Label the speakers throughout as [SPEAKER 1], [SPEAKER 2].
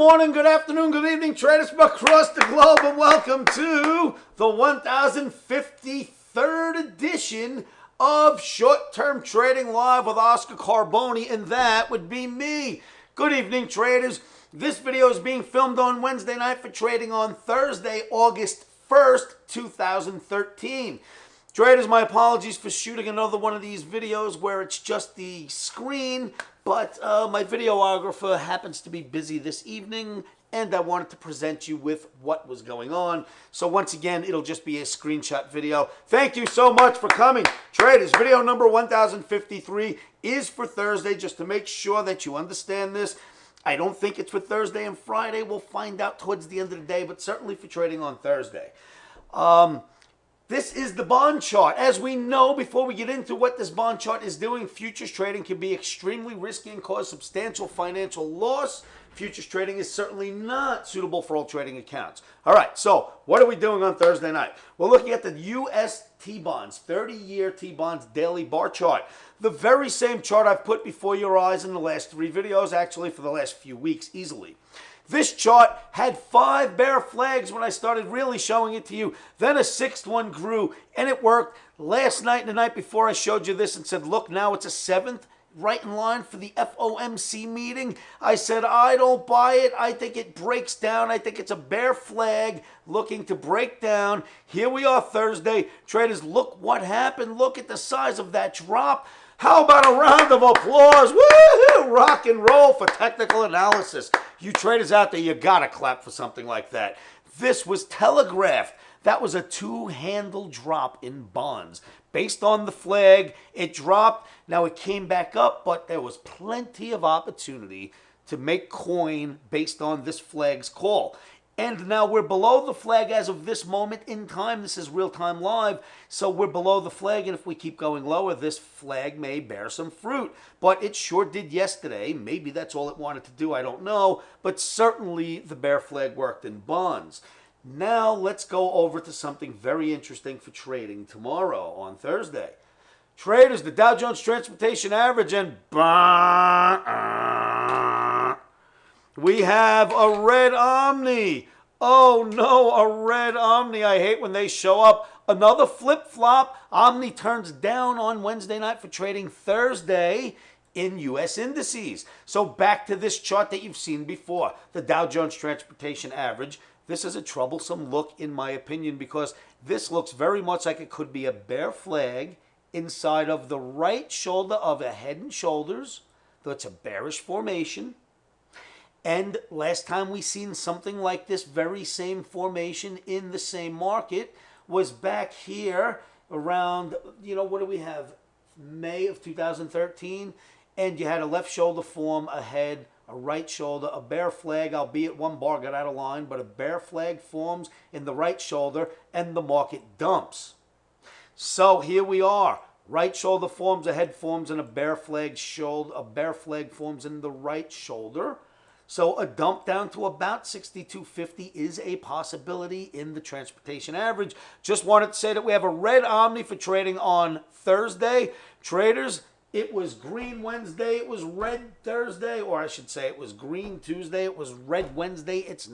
[SPEAKER 1] morning, good afternoon, good evening, traders from across the globe, and welcome to the 1053rd edition of Short-Term Trading Live with Oscar Carboni, and that would be me. Good evening, traders. This video is being filmed on Wednesday night for trading on Thursday, August 1st, 2013. Traders, my apologies for shooting another one of these videos where it's just the screen, but my videographer happens to be busy this evening, and I wanted to present you with what was going on. So once again, it'll just be a screenshot video. Thank you so much for coming. Traders, video number 1053 is for Thursday, just to make sure that you understand this. I don't think it's for Thursday and Friday. We'll find out towards the end of the day, but certainly for trading on Thursday. This is the bond chart. As we know, before we get into what this bond chart is doing, futures trading can be extremely risky and cause substantial financial loss. Futures trading is certainly not suitable for all trading accounts. All right, so what are we doing on Thursday night? We're looking at the U.S. T-bonds, 30-year T-bonds daily bar chart. The very same chart I've put before your eyes in the last 3 videos, actually for the last few weeks easily. This chart had 5 bear flags when I started really showing it to you. Then a 6th one grew, and it worked. Last night and the night before, I showed you this and said, look, now it's a 7th, right in line for the FOMC meeting. I said, I don't buy it. I think it breaks down. I think it's a bear flag looking to break down. Here we are Thursday. Traders, look what happened. Look at the size of that drop. How about a round of applause? Woo-hoo! Rock and roll for technical analysis. You traders out there, you gotta clap for something like that. This was telegraphed. That was a 2-handle drop in bonds. Based on the flag, it dropped. Now it came back up, but there was plenty of opportunity to make coin based on this flag's call. And now we're below the flag as of this moment in time. This is real-time live, so we're below the flag, and if we keep going lower, this flag may bear some fruit. But it sure did yesterday. Maybe that's all it wanted to do, I don't know. But certainly the bear flag worked in bonds. Now let's go over to something very interesting for trading tomorrow on Thursday. Traders, the Dow Jones Transportation Average, and we have a red Omni. Oh no, a red Omni. I hate when they show up. Another flip-flop. Omni turns down on Wednesday night for trading Thursday in U.S. indices. So back to this chart that you've seen before, the Dow Jones Transportation Average. This is a troublesome look in my opinion because this looks very much like it could be a bear flag inside of the right shoulder of a Head and Shoulders. That's a bearish formation. And last time we seen something like this very same formation in the same market was back here around, what do we have? May of 2013. And you had a left shoulder form, a head, a right shoulder, a bear flag, albeit one bar got out of line, but a bear flag forms in the right shoulder and the market dumps. So here we are. Right shoulder forms, a head forms, and a bear flag forms in the right shoulder. So a dump down to about 62.50 is a possibility in the transportation average. Just wanted to say that we have a red Omni for trading on Thursday. Traders, it was green Wednesday, it was red Thursday, or I should say it was green Tuesday, it was red Wednesday. It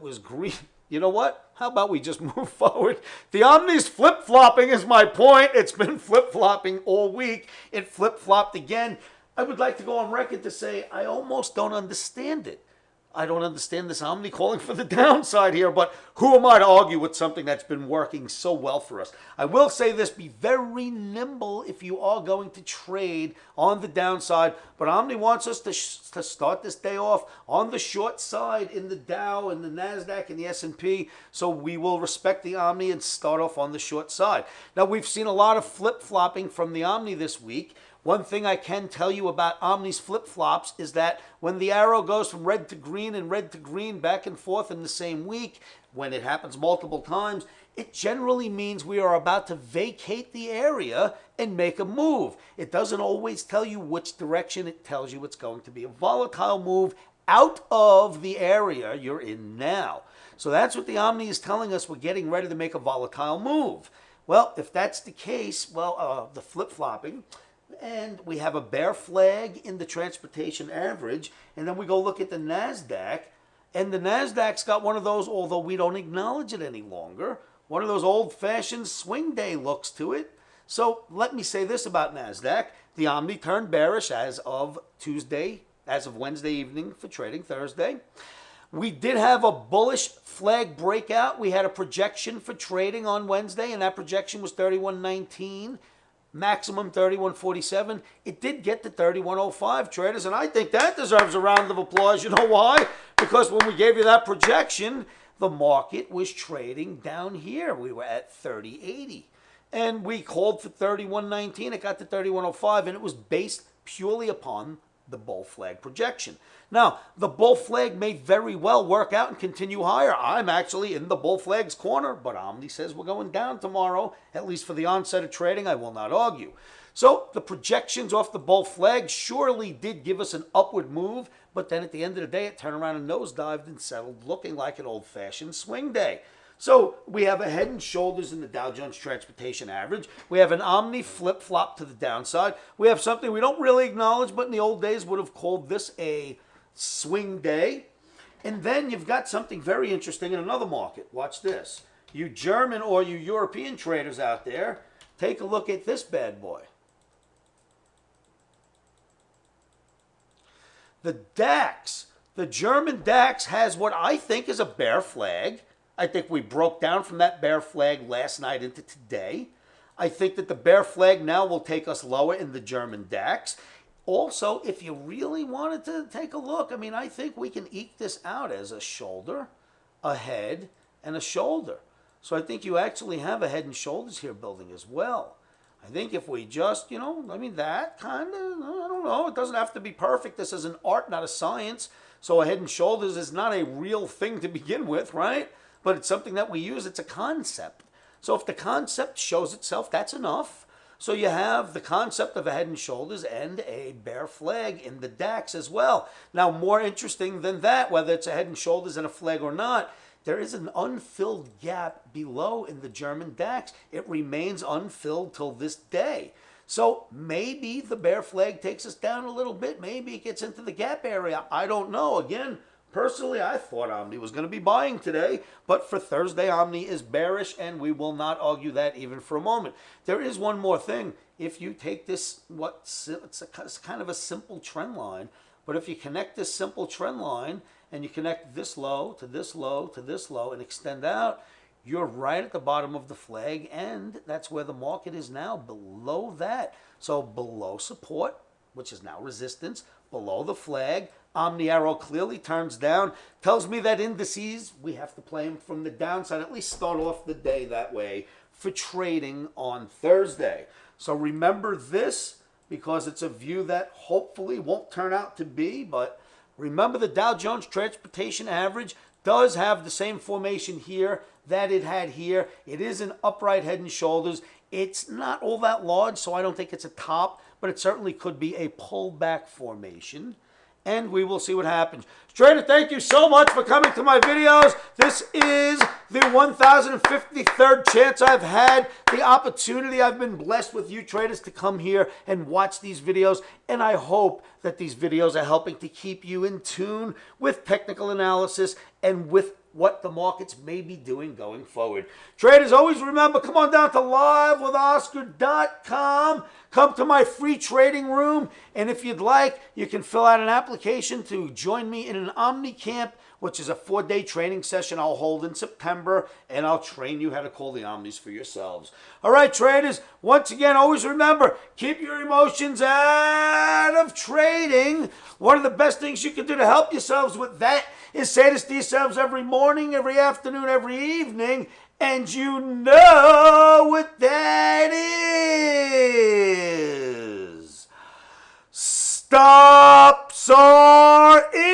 [SPEAKER 1] was green. You know what? How about we just move forward? The Omni's flip-flopping is my point. It's been flip-flopping all week. It flip-flopped again. I would like to go on record to say I almost don't understand it. I don't understand this Omni calling for the downside here, but who am I to argue with something that's been working so well for us? I will say this, be very nimble if you are going to trade on the downside, but Omni wants us to start this day off on the short side in the Dow and the NASDAQ and the S&P, so we will respect the Omni and start off on the short side. Now, we've seen a lot of flip-flopping from the Omni this week. One thing I can tell you about Omni's flip-flops is that when the arrow goes from red to green and red to green back and forth in the same week, when it happens multiple times, it generally means we are about to vacate the area and make a move. It doesn't always tell you which direction. It tells you it's going to be a volatile move out of the area you're in now. So that's what the Omni is telling us. We're getting ready to make a volatile move. Well, if that's the case, the flip-flopping, And we have a bear flag in the transportation average. And then we go look at the NASDAQ. And the NASDAQ's got one of those, although we don't acknowledge it any longer, one of those old-fashioned swing day looks to it. So let me say this about NASDAQ. The Omni turned bearish as of Wednesday evening for trading Thursday. We did have a bullish flag breakout. We had a projection for trading on Wednesday, and that projection was 31.19. Maximum 31.47. It did get to 31.05, traders, and I think that deserves a round of applause. You know why? Because when we gave you that projection, the market was trading down here. We were at 30.80, and we called for 31.19. It got to 31.05, and it was based purely upon the bull flag projection. Now, the bull flag may very well work out and continue higher. I'm actually in the bull flag's corner, but Omni says we're going down tomorrow, at least for the onset of trading. I will not argue. So the projections off the bull flag surely did give us an upward move, but then at the end of the day, it turned around and nosedived and settled, looking like an old-fashioned swing day. So we have a head and shoulders in the Dow Jones Transportation Average. We have an Omni flip-flop to the downside. We have something we don't really acknowledge, but in the old days would have called this a swing day. And then you've got something very interesting in another market. Watch this. You German or you European traders out there, take a look at this bad boy. The DAX, the German DAX has what I think is a bear flag. I think we broke down from that bear flag last night into today. I think that the bear flag now will take us lower in the German DAX. Also, if you really wanted to take a look, I mean, I think we can eke this out as a shoulder, a head, and a shoulder. So I think you actually have a head and shoulders here building as well. I think if we just, I mean, that kind of, I don't know, it doesn't have to be perfect. This is an art, not a science. So a head and shoulders is not a real thing to begin with, right? But it's something that we use. It's a concept. So if the concept shows itself, that's enough. So you have the concept of a head and shoulders and a bear flag in the DAX as well. Now, more interesting than that, whether it's a head and shoulders and a flag or not, there is an unfilled gap below in the German DAX. It remains unfilled till this day. So maybe the bear flag takes us down a little bit. Maybe it gets into the gap area. I don't know. Again, personally, I thought Omni was going to be buying today, but for Thursday, Omni is bearish, and we will not argue that even for a moment. There is one more thing. If you take this, it's kind of a simple trend line, but if you connect this simple trend line and you connect this low to this low to this low and extend out, you're right at the bottom of the flag, and that's where the market is now, below that. So below support, which is now resistance, below the flag, Omni arrow clearly turns down, tells me that indices, we have to play them from the downside, at least start off the day that way for trading on Thursday. So remember this, because it's a view that hopefully won't turn out to be, but remember the Dow Jones Transportation Average does have the same formation here that it had here. It is an upright head and shoulders. It's not all that large, so I don't think it's a top, but it certainly could be a pullback formation. And we will see what happens. Trader, thank you so much for coming to my videos. This is the 1,053rd chance I've had, the opportunity I've been blessed with you traders to come here and watch these videos. And I hope that these videos are helping to keep you in tune with technical analysis and with what the markets may be doing going forward. Traders, always remember, come on down to livewithoscar.com. Come to my free trading room, and if you'd like, you can fill out an application to join me in an Omni camp, which is a 4-day training session I'll hold in September, and I'll train you how to call the Omnis for yourselves. All right, traders, once again, always remember, keep your emotions out of trading. One of the best things you can do to help yourselves with that is say this to yourselves every morning, every afternoon, every evening, and you know what that is. Stops are in.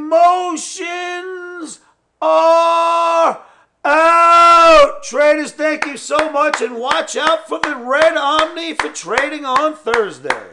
[SPEAKER 1] Emotions are out. Traders, thank you so much, and watch out for the red Omni for trading on Thursday.